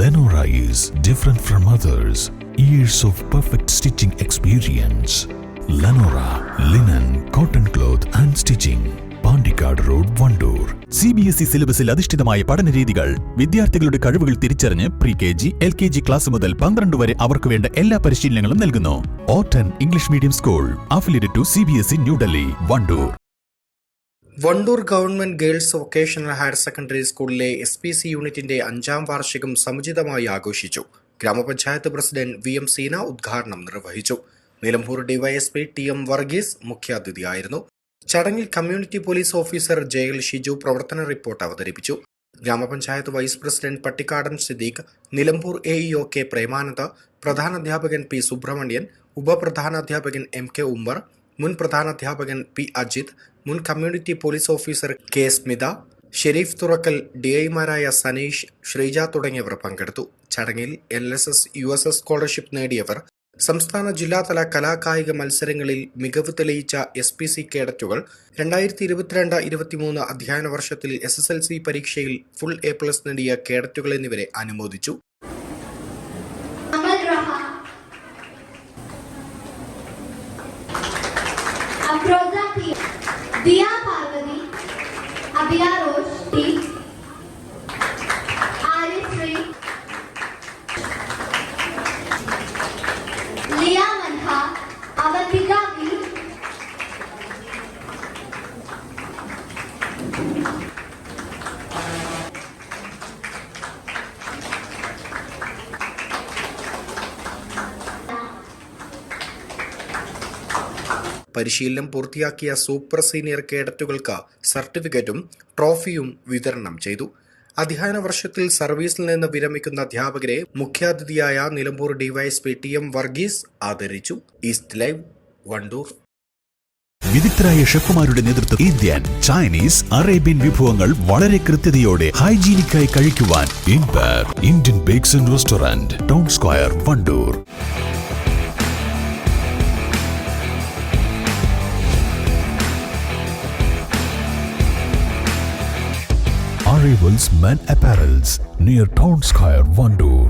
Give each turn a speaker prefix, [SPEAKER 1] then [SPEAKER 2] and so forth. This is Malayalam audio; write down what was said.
[SPEAKER 1] Lenora is different from others. Years of perfect stitching experience. Lenora, linen, cotton cloth and stitching. Pandikkad road, Wandoor.
[SPEAKER 2] CBSE സിലബസിൽ അധിഷ്ഠിതമായ പഠനരീതികൾ. വിദ്യാർത്ഥികളുടെ കഴിവുകൾ തിരിച്ചറിഞ്ഞ് pre-KG, LKG ക്ലാസ് മുതൽ 12 വരെ അവർക്ക് വേണ്ട എല്ലാ പരിശീലനങ്ങളും നൽകുന്നു. ഓട്ടൻ English medium school, affiliated to CBSE New Delhi, Wandoor.
[SPEAKER 3] Wandoor government girls vocational higher secondary സ്കൂളിലെ SPC യൂണിറ്റിന്റെ 5ാം വാർഷികം സമുചിതമായി ആഘോഷിച്ചു. ഗ്രാമപഞ്ചായത്ത് പ്രസിഡന്റ് VM സീന ഉദ്ഘാടനം നിർവഹിച്ചു. നിലമ്പൂർ DYSP TM വർഗീസ് മുഖ്യാതിഥിയായിരുന്നു. ചടങ്ങിൽ community police officer JL Shiju പ്രവർത്തന റിപ്പോർട്ട് അവതരിപ്പിച്ചു. ഗ്രാമപഞ്ചായത്ത് vice president Pattikkadan Siddique, Nilambur AEO K Premananda, പ്രധാനാധ്യാപകൻ P സുബ്രഹ്മണ്യൻ, ഉപപ്രധാനാധ്യാപകൻ MK ഉമ്മർ, മുൻ പ്രധാനാധ്യാപകൻ P അജിത്, മുൻ community police officer K Smitha, Shareef Thurakkal, DIമാരായ സനീഷ്, ശ്രീജ തുടങ്ങിയവർ പങ്കെടുത്തു. ചടങ്ങിൽ LSS USS സ്കോളർഷിപ്പ് നേടിയവർ, സംസ്ഥാന ജില്ലാതല കലാകായിക മത്സരങ്ങളിൽ മികവ് തെളിയിച്ച SPC കേഡറ്റുകൾ, 2022-23 അധ്യയന വർഷത്തിൽ SSLC പരീക്ഷയിൽ ഫുൾ A+ നേടിയ കേഡറ്റുകൾ എന്നിവരെ അനുമോദിച്ചു.
[SPEAKER 4] दिया पार्वती, अभिया रोज, आरिश्री, लिया मनहा, अवंतिका भी,
[SPEAKER 3] പരിശീലനം പൂർത്തിയാക്കിയ സൂപ്പർ സീനിയർ കേഡറ്റുകൾക്ക് സർട്ടിഫിക്കറ്റും ട്രോഫിയും വിതരണം ചെയ്തു. അധ്യയന വർഷത്തിൽ സർവീസിൽ നിന്ന് വിരമിക്കുന്ന അധ്യാപകരെ മുഖ്യാതിഥിയായ നിലമ്പൂർ DYSP TM വർഗീസ് ആദരിച്ചു. East live, Wandoor.
[SPEAKER 2] വിദഗ്ധരായ ഷെഫുമാരുടെ നേതൃത്വത്തിൽ ഇന്ത്യൻ, ചൈനീസ്, അറേബ്യൻ വിഭവങ്ങൾ വളരെ കൃത്യതയോടെ ഹൈജീനിക്കായി കഴിക്കുവാൻ
[SPEAKER 1] Indian bakes and restaurant, town square, Wandoor. Arrivals Men Apparels near Town Square, Vandoor.